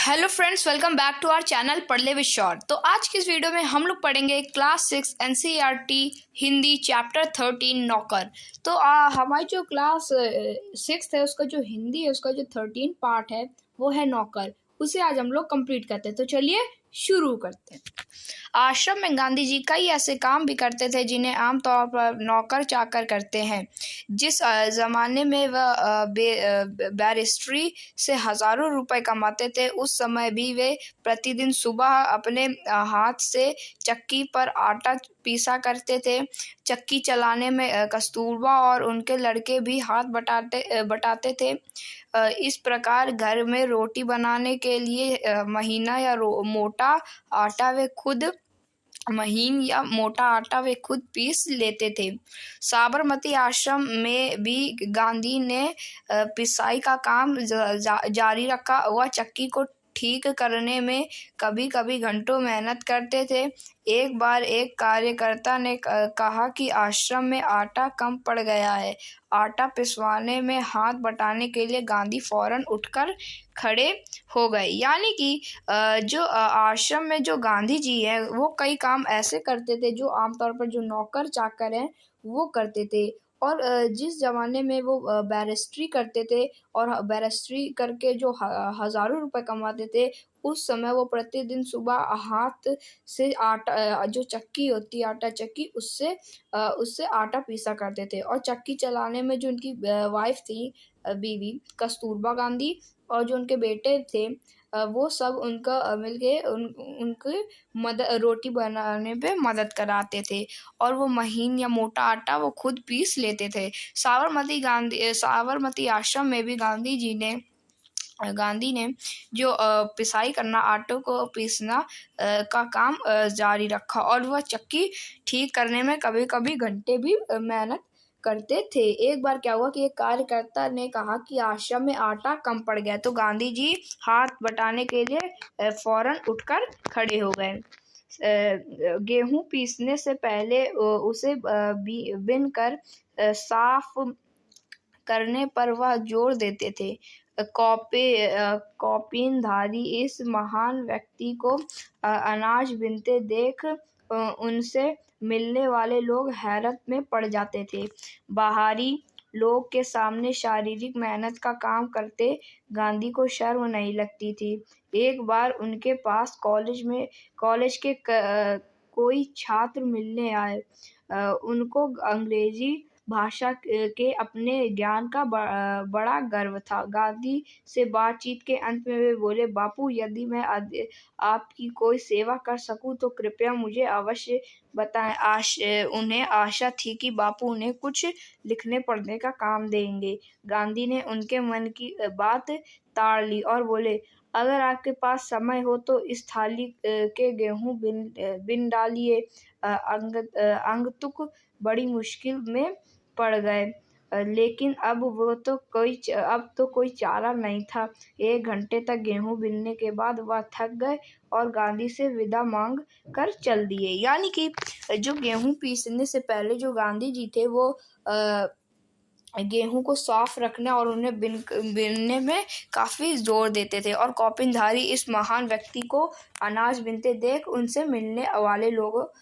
Hello friends, welcome back to our channel Padh Le with short. तो आज की इस वीडियो में हम लोग पढ़ेंगे क्लास 6 एनसीईआरटी हिंदी चैप्टर 13 नौकर। तो हमारी जो क्लास 6 है उसका जो हिंदी है उसका जो 13 पार्ट है वो है नौकर। उसे आज हम लोग कंप्लीट करते हैं। तो चलिए शुरू करते हैं। आश्रम में गांधी जी कई ऐसे काम भी करते थे जिन्हें आमतौर पर नौकर चाकर करते हैं। जिस ज़माने में वह बैरिस्ट्री से हज़ारों रुपए कमाते थे, उस समय भी वे प्रतिदिन सुबह अपने हाथ से चक्की पर आटा पीसा करते थे। चक्की चलाने में कस्तूरबा और उनके लड़के भी हाथ बटाते थे। इस प्रकार घर में रोटी बनाने के लिए महीन या मोटा आटा वे खुद पीस लेते थे। साबरमती आश्रम में भी गांधी ने पिसाई का काम जारी रखा। वह चक्की को ठीक करने में कभी कभी घंटों मेहनत करते थे। एक बार एक कार्यकर्ता ने कहा कि आश्रम में आटा कम पड़ गया है। आटा पिसवाने में हाथ बटाने के लिए गांधी फौरन उठकर खड़े हो गए। यानी कि जो आश्रम में जो गांधी जी हैं वो कई काम ऐसे करते थे जो आमतौर पर जो नौकर चाकर हैं वो करते थे। और जिस ज़माने में वो बैरिस्ट्री करते थे और बैरिस्ट्री करके जो हज़ारों रुपए कमाते थे, उस समय वो प्रतिदिन सुबह हाथ से आटा जो चक्की होती है आटा चक्की उससे आटा पीसा करते थे। और चक्की चलाने में जो उनकी वाइफ थी, बीवी कस्तूरबा गांधी, और जो उनके बेटे थे वो सब उनका मिलके उनके रोटी बनाने पे मदद कराते थे। और वो महीन या मोटा आटा वो खुद पीस लेते थे। साबरमती आश्रम में भी गांधी ने जो पिसाई करना, आटों को पीसना का काम जारी रखा। और वह चक्की ठीक करने में कभी कभी घंटे भी मेहनत करते थे। एक बार क्या हुआ कि एक कार्यकर्ता ने कहा कि आश्रम में आटा कम पड़ गया, तो गांधी जी हाथ बटाने के लिए फौरन उठकर खड़े हो गए। गेहूं पीसने से पहले उसे बिन कर साफ करने पर वह जोर देते थे। कौपीनधारी इस महान व्यक्ति को अनाज बीनते देख उनसे मिलने वाले लोग हैरत में पड़ जाते थे। बाहरी लोग के सामने शारीरिक मेहनत का काम करते गांधी को शर्म नहीं लगती थी। एक बार उनके पास कॉलेज के कोई छात्र मिलने आए। उनको अंग्रेजी भाषा के अपने ज्ञान का बड़ा गर्व था। गांधी से बातचीत के अंत में वे बोले, बापू, यदि मैं आपकी कोई सेवा कर सकूं तो कृपया मुझे अवश्य बताएं। उन्हें आशा थी कि बापू उन्हें कुछ लिखने पढ़ने का काम देंगे। गांधी ने उनके मन की बात ताड़ ली और बोले, अगर आपके पास समय हो तो इस थाली के गेहूं बिन डालिए। अंगतुक बड़ी मुश्किल में पड़ गए, लेकिन अब तो कोई चारा नहीं था। 1 घंटे तक गेहूं बिनने के बाद वह थक गए और गांधी से विदा मांग कर चल दिए। यानी कि जो गेहूं पीसने से पहले जो गांधी जी थे वो गेहूं को साफ रखने और उन्हें बिनने में काफ़ी जोर देते थे। और कौपीनधारी इस महान व्यक्ति को अनाज बिनते देख उनसे मिलने वाले लोग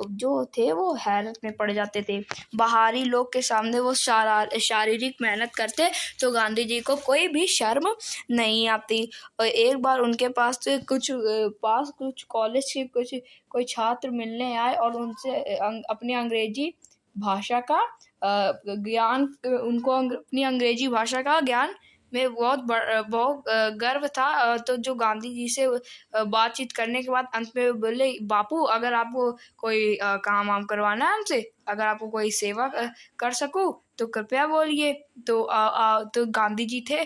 जो थे वो हैरत में पड़ जाते थे। बाहरी लोग के सामने वो शारीरिक मेहनत करते तो गांधी जी को कोई भी शर्म नहीं आती। और एक बार उनके पास कुछ कॉलेज के कोई छात्र मिलने आए और उनसे अपनी अंग्रेजी भाषा का ज्ञान अपनी अंग्रेजी भाषा का ज्ञान में बहुत गर्व था। तो जो गांधी जी से बातचीत करने के बाद अंत में बोले, बापू, अगर आपको कोई काम वाम करवाना है हमसे, अगर आपको कोई सेवा कर सकूं तो कृपया बोलिए। तो गांधी जी थे,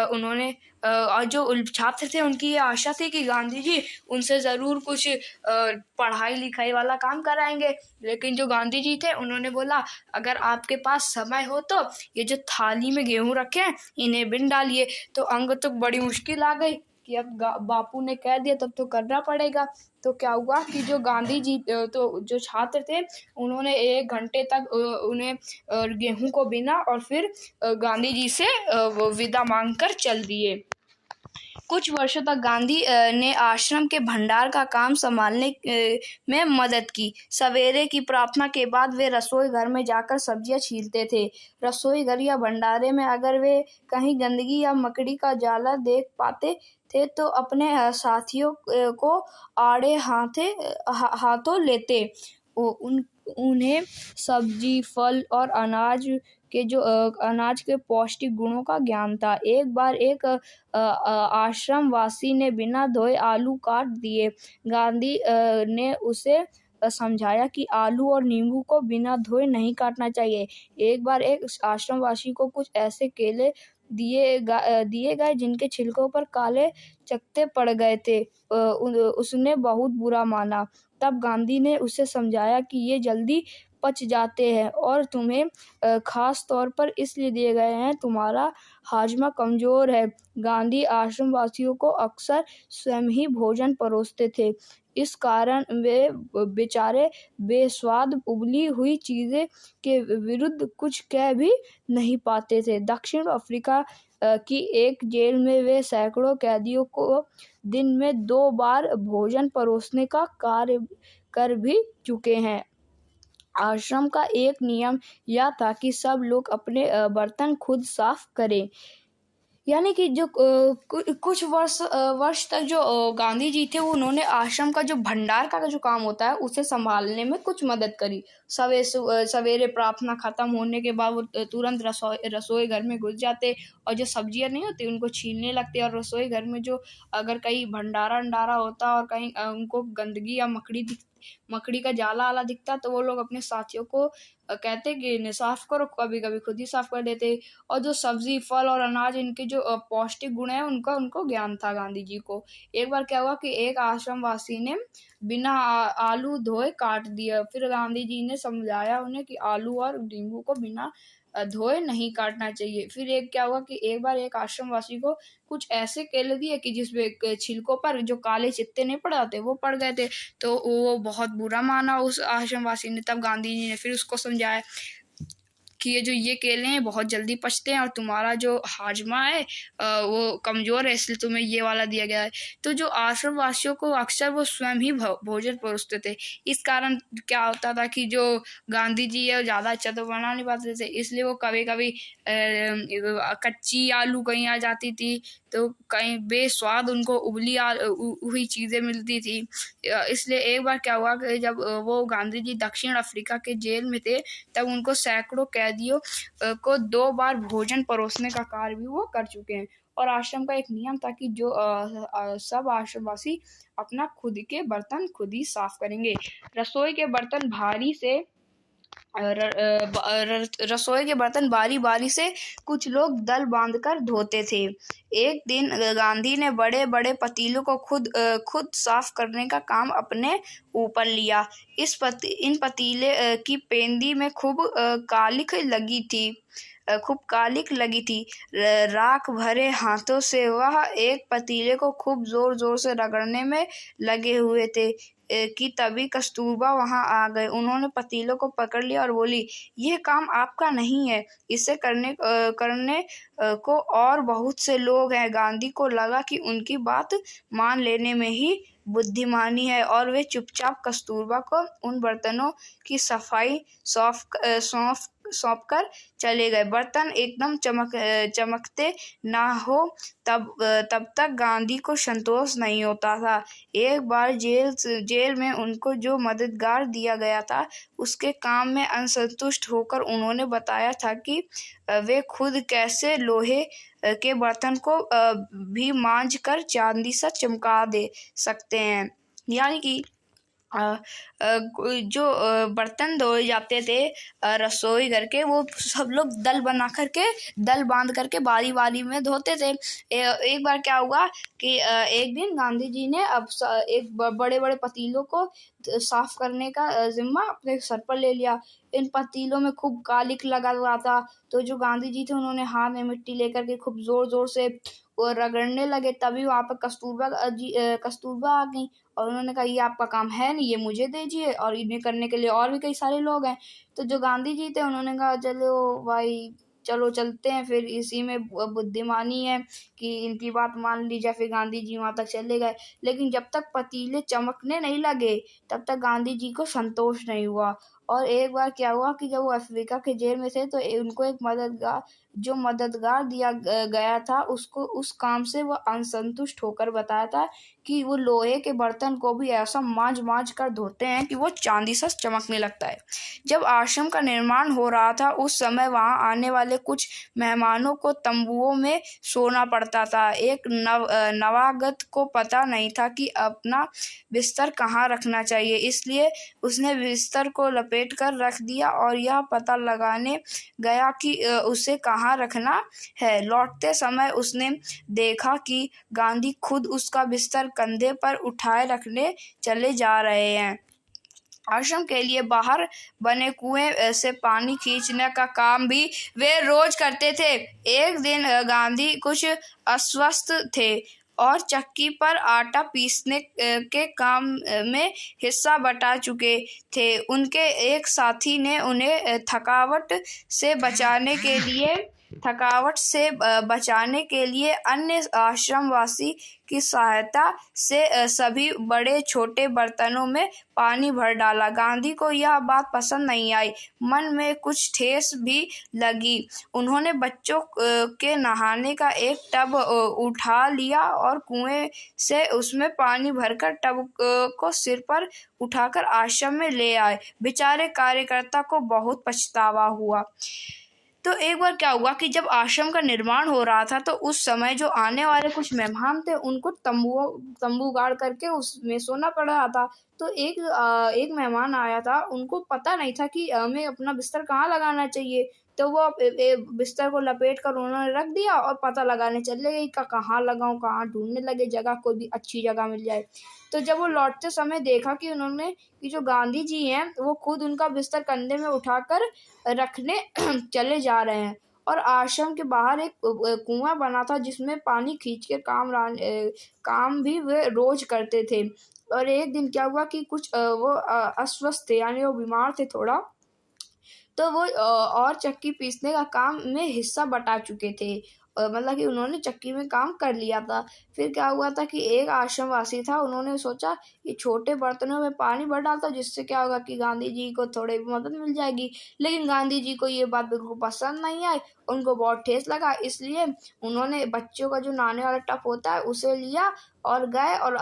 उन्होंने और जो छात्र थे उनकी ये आशा थी कि गांधी जी उनसे ज़रूर कुछ पढ़ाई लिखाई वाला काम कराएंगे। लेकिन जो गांधी जी थे उन्होंने बोला, अगर आपके पास समय हो तो ये जो थाली में गेहूं रखे हैं इन्हें बिन डालिए। तो अंग तो बड़ी मुश्किल आ गई कि अब बापू ने कह दिया तब तो करना पड़ेगा। तो क्या हुआ कि जो गांधी जी तो जो छात्र थे उन्होंने 1 घंटे तक उन्हें गेहूं को बिना और फिर गांधी जी से विदा मांगकर चल दिए। कुछ वर्षों तक गांधी ने आश्रम के भंडार का काम संभालने में मदद की। सवेरे की प्रार्थना के बाद वे रसोई घर में जाकर सब्जियां छीलते थे। रसोई घर या भंडारे में अगर वे कहीं गंदगी या मकड़ी का जाला देख पाते थे तो अपने साथियों को आड़े हाथों लेते। उन्हें सब्जी, फल और अनाज के पौष्टिक गुणों का ज्ञान था। एक बार एक आश्रम वासी ने बिना धोए आलू काट दिए। गांधी ने उसे समझाया कि आलू और नींबू को बिना धोए नहीं काटना चाहिए। एक बार एक आश्रमवासी को कुछ ऐसे केले दिए गए जिनके छिलकों पर काले चकत्ते पड़ गए थे। उसने बहुत बुरा माना। तब गांधी ने उसे समझाया कि ये जल्दी पच जाते हैं और तुम्हें खास तौर पर इसलिए दिए गए हैं, तुम्हारा हाजमा कमजोर है। गांधी आश्रम वासियों को अक्सर स्वयं ही भोजन परोसते थे। इस कारण वे बेचारे बेस्वाद उबली हुई चीजें के विरुद्ध कुछ कह भी नहीं पाते थे। दक्षिण अफ्रीका की एक जेल में वे सैकड़ों कैदियों को दिन में 2 बार भोजन परोसने का कार्य कर भी चुके हैं। आश्रम का एक नियम यह था कि सब लोग अपने बर्तन खुद साफ करें। यानी कि जो कुछ वर्ष तक जो गांधी जी थे उन्होंने आश्रम का जो भंडार का जो काम होता है उसे संभालने में कुछ मदद करी। सवेरे प्रार्थना खत्म होने के बाद वो तुरंत रसोई घर में घुस जाते और जो सब्जियां नहीं होती उनको छीलने लगते। और रसोई घर में जो अगर कहीं भंडारा होता और कहीं उनको गंदगी या मकड़ी का जाला आला दिखता तो वो लोग अपने साथियों को कहते कि इन्हें साफ करो, कभी कभी खुद ही साफ कर देते। और जो सब्जी, फल और अनाज इनके जो पौष्टिक गुण है उनको ज्ञान था गांधी जी को। एक बार क्या हुआ कि एक आश्रमवासी ने बिना आलू धोए काट दिया। फिर गांधी जी ने समझाया उन्हें कि आलू और नींबू को बिना धोए नहीं काटना चाहिए। फिर क्या हुआ कि एक बार एक आश्रमवासी को कुछ ऐसे केले दिए कि जिसमें छिलकों पर जो काले चित्ते नहीं पड़ जाते वो पड़ गए थे। तो वो बहुत बुरा माना उस आश्रमवासी ने। तब गांधी जी ने फिर उसको समझाया कि ये केले हैं बहुत जल्दी पचते हैं और तुम्हारा जो हाजमा है वो कमजोर है, इसलिए तुम्हें ये वाला दिया गया है। तो जो आश्रम वासियों को अक्सर वो स्वयं ही भोजन परोसते थे। इस कारण क्या होता था कि जो गांधी जी है ज्यादा अच्छा तो बना नहीं पाते थे, इसलिए वो कभी कभी कच्ची आलू कहीं आ जाती थी तो कहीं बेस्वाद उनको उबली हुई चीजें मिलती थी। इसलिए एक बार क्या हुआ कि जब वो गांधी जी दक्षिण अफ्रीका के जेल में थे तब उनको सैकड़ों कैदियों को 2 बार भोजन परोसने का कार्य भी वो कर चुके हैं। और आश्रम का एक नियम था कि जो सब आश्रमवासी अपना खुद के बर्तन खुद ही साफ करेंगे। रसोई के बर्तन रसोई के बर्तन बारी बारी से कुछ लोग दल बांधकर धोते थे। एक दिन गांधी ने बड़े बड़े पतीलों को खुद साफ करने का काम अपने ऊपर लिया। इन पतीले की पेंदी में खूब कालिक लगी थी। राख भरे हाथों से वह एक पतीले को खूब जोर जोर से रगड़ने में लगे हुए थे कि तभी कस्तूरबा वहां आ गए। उन्होंने पतीलों को पकड़ लिया और बोली, यह काम आपका नहीं है, इसे करने को और बहुत से लोग हैं। गांधी को लगा कि उनकी बात मान लेने में ही बुद्धिमानी है और वे चुपचाप कस्तूरबा को उन बर्तनों की सफाई सौंपकर चले गए। बर्तन एकदम चमकते ना हो तब तक गांधी को संतोष नहीं होता था। एक बार जेल में उनको जो मददगार दिया गया था उसके काम में असंतुष्ट होकर उन्होंने बताया था कि वे खुद कैसे लोहे के बर्तन को भी मांझ कर चांदी सा चमका दे सकते हैं। यानी कि जो बर्तन धोए जाते थे रसोई घर के, वो सब लोग दल बांध करके बारी बारी में धोते थे। एक बार क्या हुआ कि एक दिन गांधी जी ने अब एक बड़े बड़े पतीलों को साफ करने का जिम्मा अपने सर पर ले लिया। इन पतीलों में खूब कालिक लगा हुआ था, तो जो गांधी जी थे उन्होंने हाथ में मिट्टी लेकर के खूब जोर जोर से वो रगड़ने लगे। तभी वहां पर कस्तूरबा आ गई और उन्होंने कहा, ये आपका काम है नहीं, ये मुझे दीजिए, और इन्हें करने के लिए और भी कई सारे लोग हैं। तो जो गांधी जी थे उन्होंने कहा, चलो भाई चलो चलते हैं, फिर इसी में बुद्धिमानी है कि इनकी बात मान ली जाए। फिर गांधी जी वहां तक चले गए, लेकिन जब तक पतीले चमकने नहीं लगे तब तक गांधी जी को संतोष नहीं हुआ। और एक बार क्या हुआ कि जब वो अफ्रीका के जेल में थे तो उनको एक मददगार दिया गया था, उसको उस काम से वो असंतुष्ट होकर बताया था कि वो लोहे के बर्तन को भी ऐसा मांज मांज कर धोते हैं कि वो चांदी सा चमकने लगता है। जब आश्रम का निर्माण हो रहा था उस समय वहां आने वाले कुछ मेहमानों को तंबुओं में सोना पड़ता था। एक नवागत को पता नहीं था कि अपना बिस्तर कहाँ रखना चाहिए, इसलिए उसने बिस्तर को लपेट कर रख दिया और यह पता लगाने गया कि उसे कहाँ रखना है। लौटते समय उसने देखा कि गांधी खुद उसका बिस्तर कंधे पर उठाए रखने चले जा रहे हैं। आश्रम के लिए बाहर बने कुएं से पानी खींचने का काम भी वे रोज करते थे। एक दिन गांधी कुछ अस्वस्थ थे और चक्की पर आटा पीसने के काम में हिस्सा बटा चुके थे। उनके एक साथी ने उन्हें बचाने के लिए अन्य आश्रमवासी की सहायता से सभी बड़े छोटे बर्तनों में पानी भर डाला। गांधी को यह बात पसंद नहीं आई, मन में कुछ ठेस भी लगी। उन्होंने बच्चों के नहाने का एक टब उठा लिया और कुएं से उसमें पानी भरकर टब को सिर पर उठाकर आश्रम में ले आए। बेचारे कार्यकर्ता को बहुत पछतावा हुआ। तो एक बार क्या हुआ कि जब आश्रम का निर्माण हो रहा था तो उस समय जो आने वाले कुछ मेहमान थे उनको तंबू गाड़ करके उसमें सोना पड़ रहा था। तो एक मेहमान आया था, उनको पता नहीं था कि हमें अपना बिस्तर कहाँ लगाना चाहिए। तो वो बिस्तर को लपेट कर उन्होंने रख दिया और पता लगाने चले गए कि कहाँ लगाऊं, कहाँ ढूंढने लगे जगह, कोई भी अच्छी जगह मिल जाए। तो जब वो लौटते समय देखा कि जो गांधी जी हैं वो खुद उनका बिस्तर कंधे में उठाकर रखने चले जा रहे हैं। और आश्रम के बाहर एक कुआं बना था जिसमें पानी खींच के काम भी वे रोज करते थे। और एक दिन क्या हुआ कि कुछ वो अस्वस्थ थे, यानी वो बीमार थे थोड़ा, तो वो और चक्की पीसने का काम में हिस्सा बटा चुके थे। मतलब कि उन्होंने चक्की में काम कर लिया था। फिर क्या हुआ था कि एक आश्रमवासी था, उन्होंने सोचा कि छोटे बर्तनों में पानी भर डालता, जिससे क्या होगा कि गांधी जी को थोड़ी मदद मिल जाएगी। लेकिन गांधी जी को ये बात बिल्कुल पसंद नहीं आई, उनको बहुत ठेस लगा। इसलिए उन्होंने बच्चों का जो नहाने वाला टब होता है उसे लिया और गए और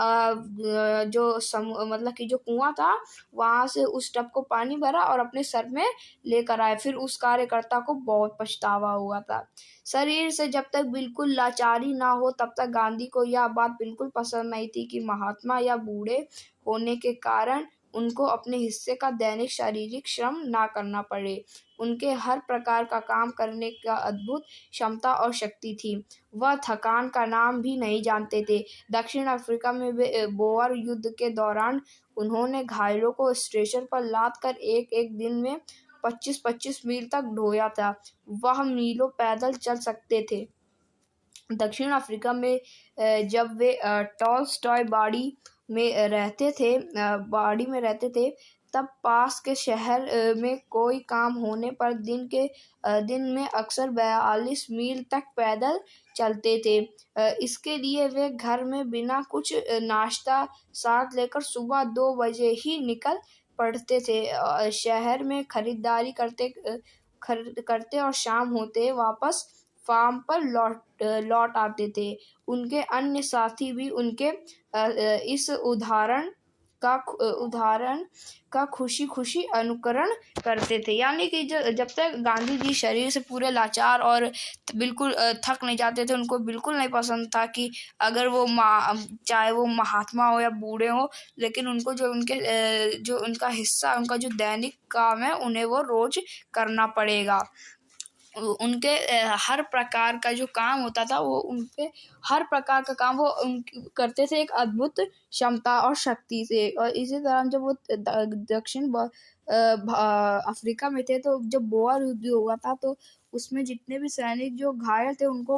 मतलब कि जो कुआं था वहां से उस टब को पानी भरा और अपने सर में लेकर आए। फिर उस कार्यकर्ता को बहुत पछतावा हुआ था। शरीर से जब तक बिल्कुल लाचारी ना हो तब तक गांधी को यह बात बिल्कुल पसंद नहीं थी कि महात्मा या बूढ़े होने के कारण उनको अपने हिस्से का दैनिक शारीरिक श्रम ना करना पड़े। उनके हर प्रकार का काम करने का अद्भुत क्षमता और शक्ति थी। वह थकान का नाम भी नहीं जानते थे। दक्षिण अफ्रीका में बोअर युद्ध के दौरान उन्होंने घायलों को स्ट्रेचर पर लाद कर एक एक दिन में 25-25 मील तक ढोया था। वह मीलों पैदल चल सकते थे। दक्षिण अफ्रीका में जब वे टॉलस्टॉय बाड़ी में रहते थे तब पास के शहर में कोई काम होने पर दिन में अक्सर 42 मील तक पैदल चलते थे। इसके लिए वे घर में बिना कुछ नाश्ता साथ लेकर सुबह 2 बजे ही निकल पड़ते थे। शहर में खरीदारी करते और शाम होते वापस फार्म पर लौट आते थे। उनके अन्य साथी भी उनके इस उदाहरण का खुशी खुशी अनुकरण करते थे। यानी कि जब तक गांधी जी शरीर से पूरे लाचार और बिल्कुल थक नहीं जाते थे, उनको बिल्कुल नहीं पसंद था कि अगर वो चाहे वो महात्मा हो या बूढ़े हो, लेकिन उनको जो उनका हिस्सा, उनका जो दैनिक काम है उन्हें वो रोज करना पड़ेगा। उनके हर प्रकार का जो काम होता था वो उनके हर प्रकार का काम वो करते थे एक अद्भुत क्षमता और शक्ति से। और इसी तरह जब वो दक्षिण अफ्रीका में थे तो जब बोअर युद्ध हुआ था तो उसमें जितने भी सैनिक जो घायल थे उनको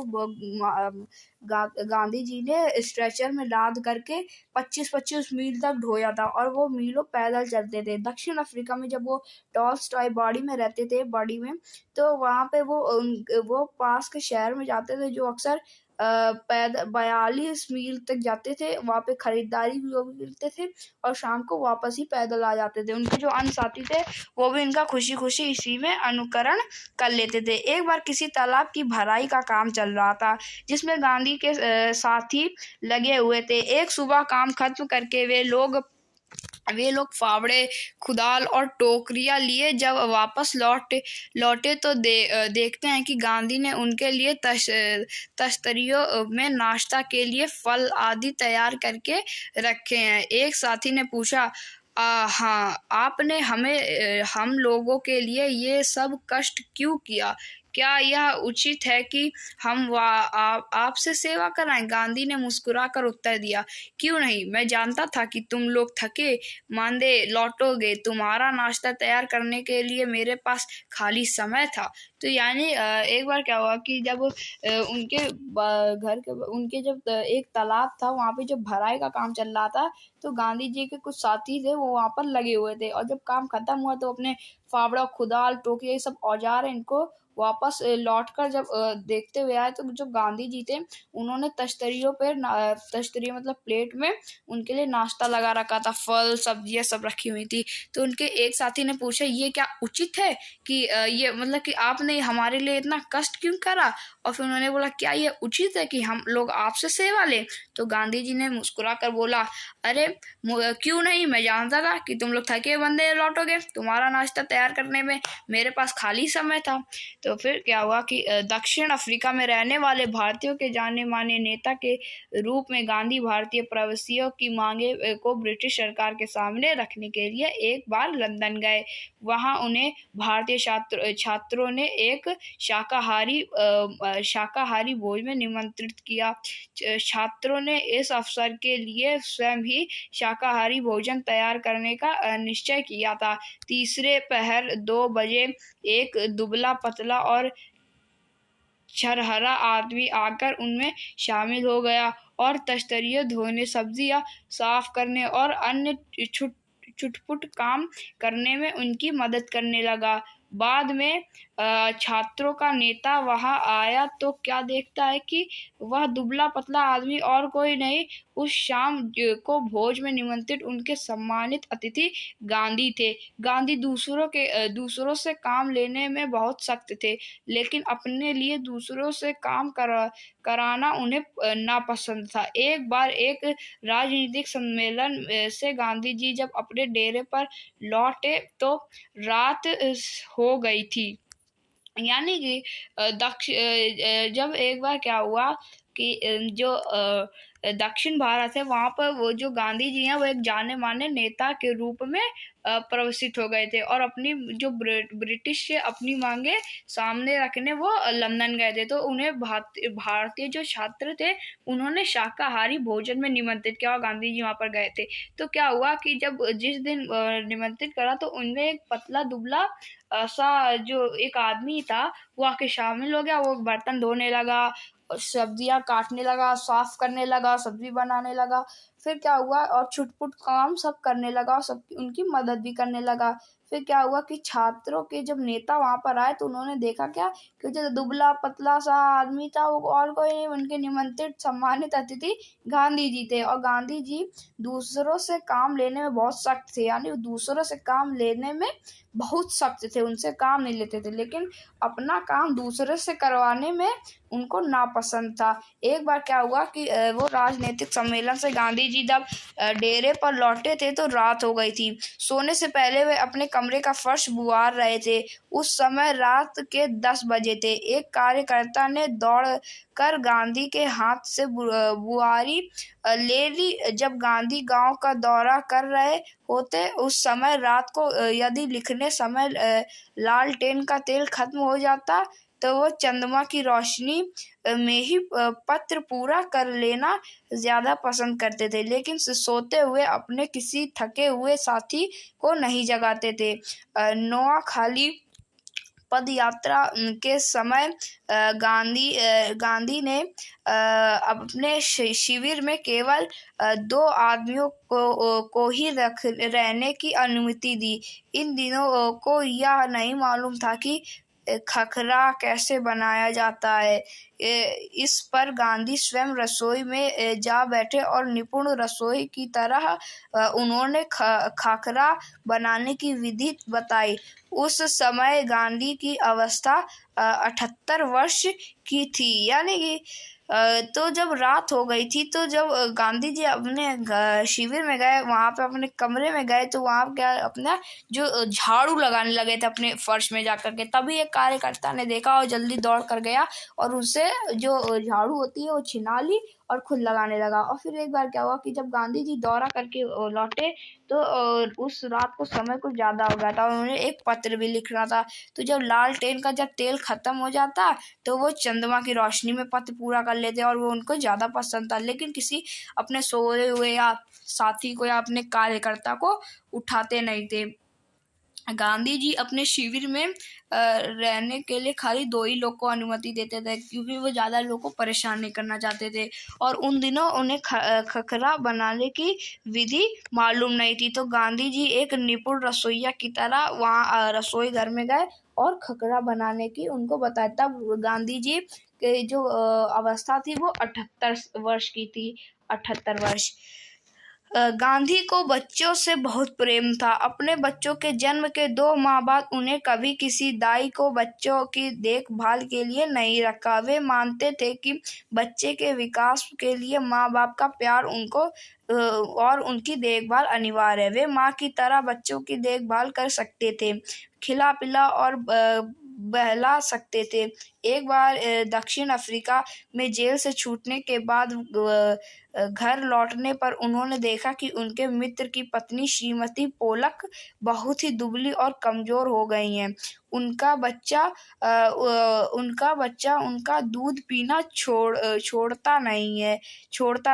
गांधी जी ने स्ट्रेचर में लाद करके 25-25 मील तक ढोया था, और वो मीलों पैदल चलते थे। दक्षिण अफ्रीका में जब वो टॉल्स्टॉय बाड़ी में रहते थे, बाड़ी में, तो वहाँ पे वो पास के शहर में जाते थे, जो अक्सर पैदल 42 मील तक जाते थे। वहाँ पे खरीदारी भी वो भी मिलते थे, और शाम को वापस ही पैदल आ जाते थे। उनके जो अन्य साथी थे वो भी इनका खुशी खुशी इसी में अनुकरण कर लेते थे। एक बार किसी तालाब की भराई का काम चल रहा था, जिसमें गांधी के साथी लगे हुए थे। एक सुबह काम खत्म करके वे लोग फावड़े, कुदाल और टोकरियां लिए जब वापस लौटे तो देखते हैं कि गांधी ने उनके लिए तश्तरियों में नाश्ता के लिए फल आदि तैयार करके रखे हैं। एक साथी ने पूछा, हाँ, आपने हम लोगों के लिए ये सब कष्ट क्यों किया? क्या यह उचित है कि हम आपसे सेवा कराएं? गांधी ने मुस्कुराकर उत्तर दिया, क्यों नहीं, मैं जानता था कि तुम लोग थके मांदे लौटोगे। तुम्हारा नाश्ता तैयार करने के लिए मेरे पास खाली समय था। तो यानी एक बार क्या हुआ कि जब उनके घर के उनके जब एक तालाब था, वहाँ पे जब भराई का काम चल रहा था, तो गांधी जी के कुछ साथी थे, वो वहाँ पर लगे हुए थे। और जब काम खत्म हुआ तो अपने फावड़ा, कुदाल, टोकरी, ये सब औजार इनको वापस लौटकर जब देखते हुए आए, तो जो गांधी जी थे उन्होंने तश्तरी मतलब प्लेट में उनके लिए नाश्ता लगा रखा था, फल सब्जियां सब रखी हुई थी। तो उनके एक साथी ने पूछा, ये क्या उचित है कि ये मतलब कि आपने हमारे लिए इतना कष्ट क्यों करा? और फिर उन्होंने बोला, क्या ये उचित है कि हम लोग आपसे सेवा लें? तो गांधी जी ने मुस्कुरा कर बोला, अरे क्यों नहीं, मैं जानता था कि तुम लोग थके बंदे लौटोगे। तुम्हारा नाश्ता तैयार करने में मेरे पास खाली समय था। तो फिर क्या हुआ कि दक्षिण अफ्रीका में रहने वाले भारतीयों के जाने माने नेता के रूप में गांधी भारतीय प्रवासियों की मांगे को ब्रिटिश सरकार के सामने रखने के लिए एक बार लंदन गए। वहां उन्हें भारतीय छात्रों ने एक शाकाहारी भोज में निमंत्रित किया। छात्रों ने इस अवसर के लिए स्वयं ही शाकाहारी भोजन तैयार करने का निश्चय किया था। तीसरे पहर 2 बजे एक दुबला पतला और छरहरा आदमी आकर उनमें शामिल हो गया और तश्तरियां धोने, सब्जियां साफ करने और अन्य छुटपुट काम करने में उनकी मदद करने लगा। बाद में छात्रों का नेता वहां आया तो क्या देखता है कि वह दुबला पतला आदमी और कोई नहीं, उस शाम को भोज में निमंत्रित उनके सम्मानित अतिथि गांधी थे। गांधी दूसरों से काम लेने में बहुत सख्त थे, लेकिन अपने लिए दूसरों से काम कराना उन्हें नापसंद था। एक बार एक राजनीतिक सम्मेलन से गांधी जी जब अपने डेरे पर लौटे तो रात हो गई थी। यानी कि जब एक बार क्या हुआ कि जो दक्षिण भारत है, वहां पर वो जो गांधी जी हैं वो एक जाने माने नेता के रूप में प्रवशित हो गए थे, और अपनी जो ब्रिटिश से अपनी मांगे सामने रखने वो लंदन गए थे। तो उन्हें भारतीय जो छात्र थे उन्होंने शाकाहारी भोजन में निमंत्रित किया, और गांधी जी वहां पर गए थे। तो क्या हुआ कि जब जिस दिन निमंत्रित करा, तो उनमें एक पतला दुबला सा जो एक आदमी था वो आके शामिल हो गया। वो बर्तन धोने लगा, सब्जियां काटने लगा, साफ करने लगा, सब्जी बनाने लगा। फिर क्या हुआ, और छुटपुट काम सब करने लगा, सब उनकी मदद भी करने लगा। फिर क्या हुआ कि छात्रों के जब नेता वहां पर आए तो उन्होंने देखा क्या कि जो दुबला पतला सा आदमी था वो और कोई नहीं, उनके निमंत्रित सम्मानित अतिथि गांधी जी थे। और गांधी जी दूसरों से काम लेने में बहुत सख्त थे, यानी दूसरों से काम लेने में बहुत सख्त थे, उनसे काम नहीं लेते थे, लेकिन अपना काम दूसरे से करवाने में उनको नापसंद था। एक बार क्या हुआ कि वो राजनीतिक सम्मेलन से गांधी जी जब डेरे पर लौटे थे तो रात हो गई थी। सोने से पहले वे अपने कमरे का फर्श बुआर रहे थे। उस समय रात के 10 बजे थे। एक कार्यकर्ता ने दौड़ कर गांधी के हाथ से बुआरी ले ली। जब गांधी गांव का दौरा कर रहे होते उस समय रात को यदि लिखने समय लालटेन का तेल खत्म हो जाता तो वो चंद्रमा की रोशनी में ही पत्र पूरा कर लेना ज्यादा पसंद करते थे, लेकिन सोते हुए अपने किसी थके हुए साथी को नहीं जगाते थे। नोआ खाली पद यात्रा के समय गांधी ने अपने शिविर में केवल 2 आदमियों को ही रहने की अनुमति दी। इन दिनों को यह नहीं मालूम था कि खखरा कैसे बनाया जाता है। इस पर गांधी स्वयं रसोई में जा बैठे और निपुण रसोई की तरह उन्होंने खाखरा बनाने की विधि बताई। उस समय गांधी की अवस्था 78 वर्ष की थी। यानी कि तो जब रात हो गई थी, तो जब गांधी जी अपने शिविर में गए, वहां पे अपने कमरे में गए, तो वहां क्या अपना जो झाड़ू लगाने लगे थे अपने फर्श में जाकर के, तभी एक कार्यकर्ता ने देखा और जल्दी दौड़ कर गया और उससे जो झाड़ू होती है वो छिना ली और खुद लगाने लगा। और फिर एक बार क्या हुआ कि जब गांधी जी दौरा करके लौटे, तो उस रात को समय कुछ ज्यादा हो गया था और उन्हें एक पत्र भी लिखना था। तो जब लालटेन का जब तेल खत्म हो जाता, तो वो चंद्रमा की रोशनी में पत्र पूरा कर लेते और वो उनको ज्यादा पसंद था। लेकिन किसी अपने सोए हुए या साथी को या अपने कार्यकर्ता को उठाते नहीं थे। गांधी जी अपने शिविर में रहने के लिए खाली 2 ही लोग को अनुमति देते थे, क्योंकि वो ज्यादा लोगों को परेशान नहीं करना चाहते थे। और उन दिनों उन्हें खखरा बनाने की विधि मालूम नहीं थी। तो गांधी जी एक निपुण रसोइया की तरह वहाँ रसोई घर में गए और खखरा बनाने की उनको बताया। तब गांधी जी के जो अवस्था थी वो 78 वर्ष की थी। 78 वर्ष। गांधी को बच्चों से बहुत प्रेम था। अपने बच्चों के जन्म के 2 माह बाद उन्हें कभी किसी दाई को बच्चों की देखभाल के लिए नहीं रखा। वे मानते थे कि बच्चे के विकास के लिए माँ बाप का प्यार उनको और उनकी देखभाल अनिवार्य है। वे माँ की तरह बच्चों की देखभाल कर सकते थे, खिला पिला और बहला सकते थे। एक बार दक्षिण अफ्रीका में जेल से छूटने के बाद घर लौटने पर उन्होंने देखा कि उनके मित्र की पत्नी श्रीमती पोलक बहुत ही दुबली और कमजोर हो गई हैं। उनका बच्चा उनका दूध पीना छोड़ता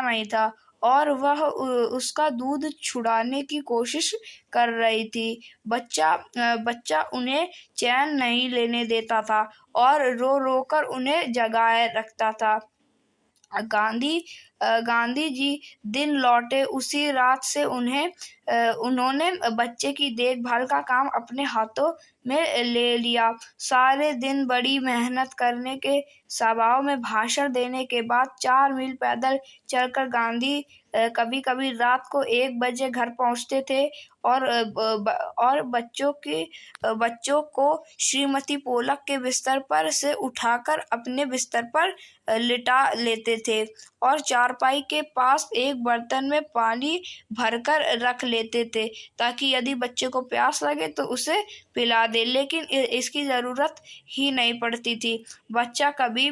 नहीं था और वह उसका दूध छुड़ाने की कोशिश कर रही थी। बच्चा उन्हें चैन नहीं लेने देता था और रो रो कर उन्हें जगाए रखता था। गांधी जी दिन लौटे उसी रात से उन्होंने बच्चे की देखभाल का काम अपने हाथों में ले लिया। सारे दिन बड़ी मेहनत करने के सभाओं में भाषण देने के बाद 4 मील पैदल चलकर गांधी कभी कभी रात को 1 बजे घर पहुंचते थे और बच्चों को श्रीमती पोलक के बिस्तर पर से उठाकर अपने बिस्तर पर लिटा लेते थे और चारपाई के पास एक बर्तन में पानी भरकर रख लेते थे, ताकि यदि बच्चे को प्यास लगे तो उसे पिला दे। लेकिन इसकी जरूरत ही नहीं पड़ती थी। बच्चा कभी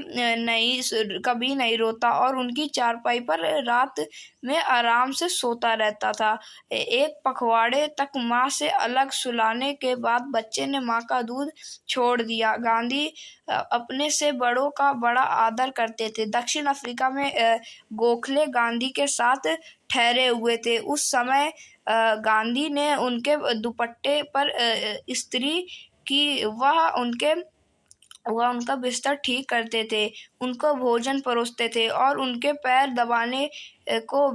नहीं रोता और उनकी चारपाई पर रात में आराम से सोता रहता था। एक पखवाड़े तक माँ से अलग सुलाने के बाद बच्चे ने माँ का दूध छोड़ दिया। गांधी अपने से बड़ों का बड़ा आदर करते थे। दक्षिण अफ्रीका में गोखले गांधी के साथ ठहरे हुए थे। उस समय गांधी ने उनके दुपट्टे पर इस्त्री की वह उनका बिस्तर ठीक करते थे, उनको भोजन परोसते थे और उनके पैर दबाने को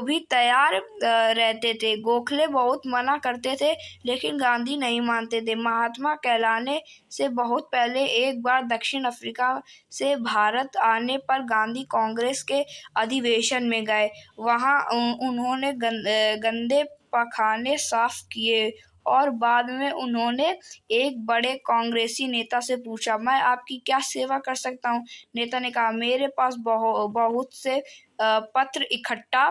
भी तैयार रहते थे। गोखले बहुत मना करते थे, लेकिन गांधी नहीं मानते थे। महात्मा कहलाने से बहुत पहले एक बार दक्षिण अफ्रीका से भारत आने पर गांधी कांग्रेस के अधिवेशन में गए। वहां उन्होंने गंदे पखाने साफ किए और बाद में उन्होंने एक बड़े कांग्रेसी नेता से पूछा, मैं आपकी क्या सेवा कर सकता हूँ? नेता ने कहा, मेरे पास बहुत से पत्र इकट्ठा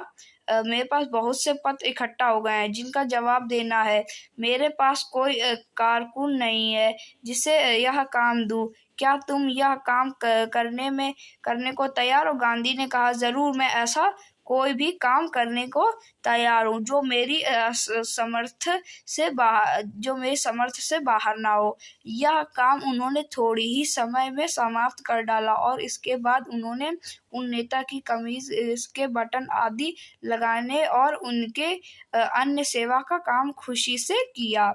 हो गए हैं जिनका जवाब देना है। मेरे पास कोई कारकुन नहीं है जिसे यह काम दूं। क्या तुम यह काम करने को तैयार हो? गांधी ने कहा, जरूर, मैं ऐसा कोई भी काम करने को तैयार हूँ जो मेरी समर्थ से बाहर ना हो। यह काम उन्होंने थोड़ी ही समय में समाप्त कर डाला और इसके बाद उन्होंने उन नेता की कमीज के बटन आदि लगाने और उनके अन्य सेवा का काम खुशी से किया।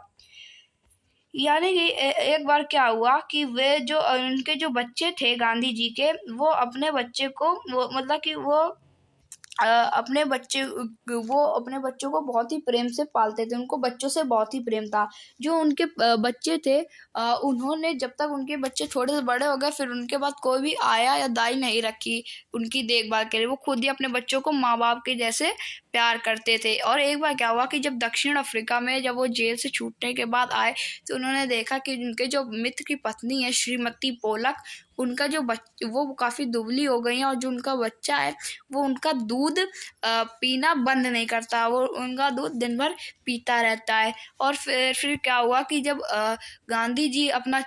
यानी कि एक बार क्या हुआ कि वे जो उनके जो बच्चे थे गांधी जी के, वो अपने बच्चे को मतलब कि अपने बच्चे वो अपने बच्चों को बहुत ही प्रेम से पालते थे, उनको बच्चों से बहुत ही प्रेम था। जो उनके बच्चे थे, उन्होंने जब तक उनके बच्चे छोटे से बड़े हो गए, फिर उनके बाद कोई भी आया या दाई नहीं रखी उनकी देखभाल के लिए। वो खुद ही अपने बच्चों को माँ बाप के जैसे प्यार करते थे। और एक बार क्या हुआ कि जब दक्षिण अफ्रीका में जब वो जेल से छूटने के बाद आए, तो उन्होंने देखा कि उनके जो मित्र की पत्नी है श्रीमती पोलक, उनका जो वो काफ़ी दुबली हो गई हैं, और जो उनका बच्चा है वो उनका दूध पीना बंद नहीं करता, वो उनका दूध दिन भर पीता रहता है। और फिर क्या हुआ कि जब गांधी जी अपना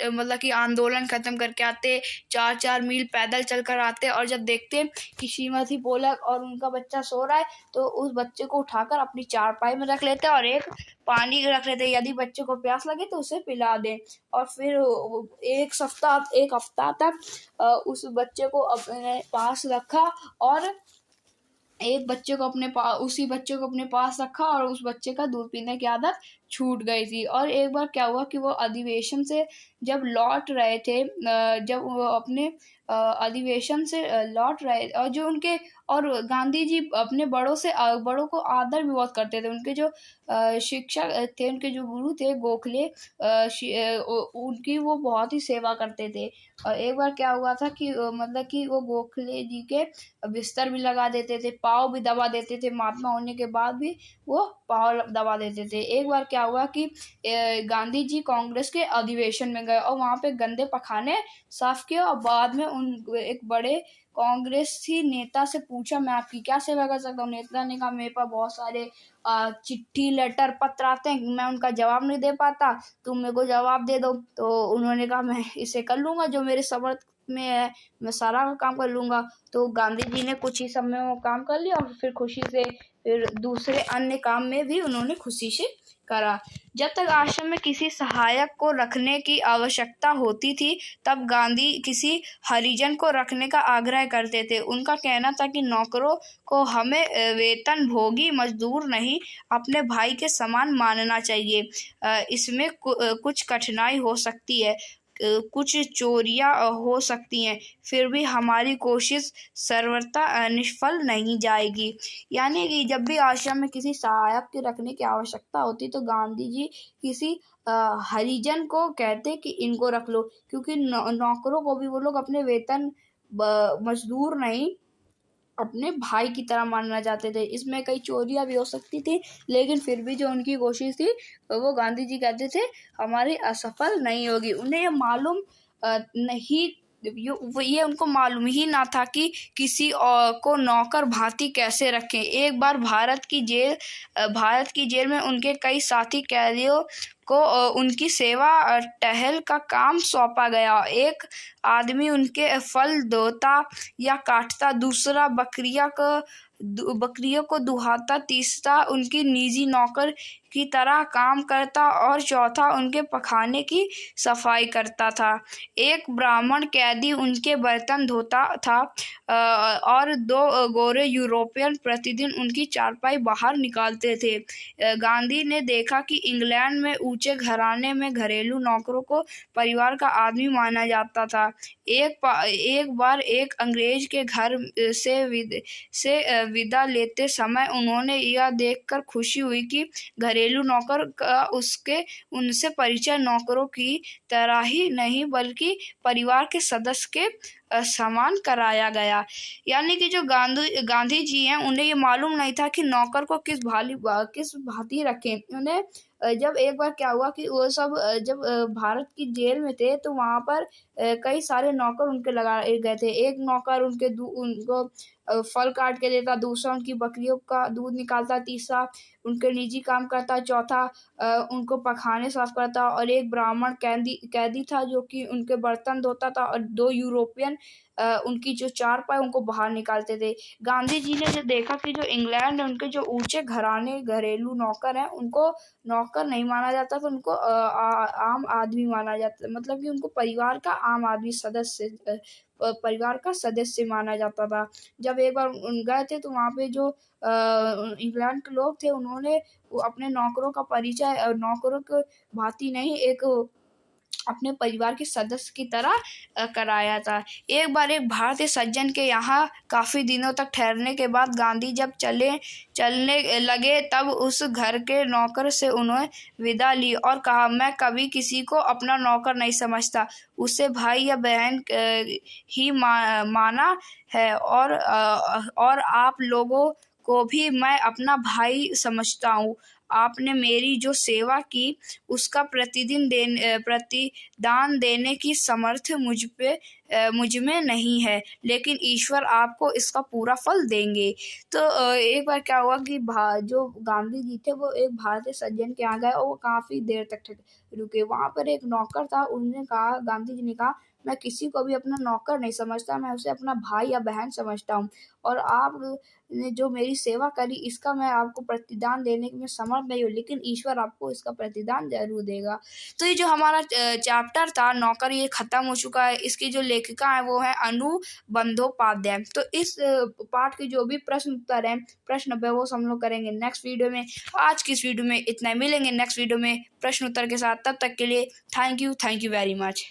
मतलब कि आंदोलन खत्म करके आते, 4-4 मील पैदल चलकर आते, और जब देखते कि श्रीमती पोलक और उनका बच्चा सो रहा है, तो उस बच्चे को उठाकर अपनी चारपाई में रख लेते और एक पानी रख लेते, यदि बच्चे को प्यास लगे तो उसे पिला दें। और फिर एक हफ्ता तक उस बच्चे को अपने पास रखा, और उसी बच्चे को अपने पास रखा, और उस बच्चे का दूध पीने की आदत छूट गई थी। और एक बार क्या हुआ कि वो अधिवेशन से जब लौट रहे थे, जब वो अपने अधिवेशन से लौट रहे, और जो उनके और गांधी जी अपने बड़ों को आदर भी बहुत करते थे। उनके जो शिक्षक थे, उनके जो गुरु थे गोखले, उनकी वो बहुत ही सेवा करते थे। और एक बार क्या हुआ था कि मतलब कि वो गोखले जी के बिस्तर भी लगा देते थे, पाँव भी दबा देते थे, महात्मा होने के बाद भी वो पाँव दबा देते थे। एक बार क्या हुआ कि गांधी जी कांग्रेस के अधिवेशन में गए, और वहाँ पे गंदे पखाने साफ किए, और बाद में एक बड़े कांग्रेसी नेता से पूछा, मैं आपकी क्या सेवा कर सकता हूँ। नेता ने कहा, मेरे पास बहुत सारे चिट्ठी लेटर पत्र आते हैं, मैं उनका जवाब नहीं दे पाता, तुम मेरे को जवाब दे दो। तो उन्होंने कहा, मैं इसे कर लूँगा, जो मेरे समर्थ में है, मैं सारा काम कर लूँगा। तो गांधी जी ने कुछ ही समय में वो काम कर लिया, और फिर खुशी से फिर दूसरे अन्य काम में भी उन्होंने खुशी से करा। जब तक आश्रम में किसी सहायक को रखने की आवश्यकता होती थी, तब गांधी किसी हरिजन को रखने का आग्रह करते थे। उनका कहना था कि नौकरों को हमें वेतन भोगी मजदूर नहीं, अपने भाई के समान मानना चाहिए। इसमें कुछ कठिनाई हो सकती है, कुछ चोरियां हो सकती हैं, फिर भी हमारी कोशिश सर्वथा निष्फल नहीं जाएगी। यानी कि जब भी आश्रम में किसी सहायक के रखने की आवश्यकता होती, तो गांधी जी किसी हरिजन को कहते कि इनको रख लो, क्योंकि नौकरों को भी वो लोग अपने वेतन मजदूर नहीं, अपने भाई की तरह मानना चाहते थे। इसमें कई चोरियां भी हो सकती थी, लेकिन फिर भी जो उनकी कोशिश थी, वो गांधी जी कहते थे हमारी असफल नहीं होगी। उन्हें ये मालूम नहीं ये उनको मालूम ही ना था कि किसी को नौकर भांति कैसे रखें। एक बार भारत की जेल में उनके कई साथी कैदियों को उनकी सेवा टहल का काम सौंपा गया। एक आदमी उनके फल धोता या काटता, दूसरा बकरियों को दुहाता, तीसरा उनकी निजी नौकर की तरह काम करता, और चौथा उनके पखाने की सफाई करता था। एक ब्राह्मण कैदी उनके बर्तन धोता था, और 2 गोरे यूरोपियन प्रतिदिन उनकी चारपाई बाहर निकालते थे। गांधी ने देखा कि इंग्लैंड में ऊंचे घराने में घरेलू नौकरों को परिवार का आदमी माना जाता था। एक बार एक अंग्रेज के घर से विदा लेते समय उन्होंने यह देखकर खुशी हुई कि घरेलू नौकर का उनसे परिचय नौकरों की तरह ही नहीं, बल्कि परिवार के सदस्य के समान कराया गया। यानी कि जो गांधी जी हैं, उन्हें ये मालूम नहीं था कि नौकर को किस भांति रखें। उन्हें जब एक बार क्या हुआ कि वो सब जब भारत की जेल में थे, तो वहाँ पर कई सारे नौकर उनके लगाए गए थे। एक नौकर उनको फल काट के देता, दूसरा उनकी बकरियों का दूध निकालता, तीसरा उनके निजी काम करता, चौथा उनको पखाने साफ करता, और एक ब्राह्मण कैदी था जो कि उनके बर्तन धोता था, और 2 यूरोपियन सज्जन उनकी जो चारपाई उनको बाहर निकालते थे। गांधी जी ने जो देखा कि जो इंग्लैंड है उनके जो ऊंचे घराने घरेलू नौकर हैं उनको नौकर नहीं माना जाता, तो उनको आम आदमी माना जाता, मतलब कि उनको परिवार का आम आदमी सदस्य परिवार का सदस्य माना जाता था। जब एक बार गए थे तो वहाँ पे जो इंग्लैंड के लोग थे उन्होंने अपने नौकरों का परिचय नौकरों के भांति नहीं एक अपने परिवार के सदस्य की तरह कराया था। एक बार एक भारतीय सज्जन के यहाँ काफ़ी दिनों तक ठहरने के बाद गांधी जब चलने लगे तब उस घर के नौकर से उन्होंने विदा ली और कहा, मैं कभी किसी को अपना नौकर नहीं समझता, उसे भाई या बहन ही माना है और आप लोगों को भी मैं अपना भाई समझता हूँ। आपने मेरी जो सेवा की उसका प्रतिदान देने की समर्थ मुझ में नहीं है, लेकिन ईश्वर आपको इसका पूरा फल देंगे। तो एक बार क्या हुआ कि जो गांधी जी थे वो एक भारतीय सज्जन के यहाँ गए और वो काफ़ी देर तक रुके। वहाँ पर एक नौकर था, उन्होंने कहा, गांधी जी ने कहा, मैं किसी को भी अपना नौकर नहीं समझता, मैं उसे अपना भाई या बहन समझता हूँ और आप ने जो मेरी सेवा करी इसका मैं आपको प्रतिदान देने में समर्थ नहीं हूँ, लेकिन ईश्वर आपको इसका प्रतिदान जरूर देगा। तो ये जो हमारा चैप्टर था नौकर ये खत्म हो चुका है। इसकी जो लेखिका है वो है अनु बंदोपाध्याय। तो इस पाठ के जो भी प्रश्न उत्तर हैं प्रश्न पे वो हम लोग करेंगे नेक्स्ट वीडियो में। आज की इस वीडियो में इतना, मिलेंगे नेक्स्ट वीडियो में प्रश्न उत्तर के साथ। तब तक के लिए थैंक यू वेरी मच।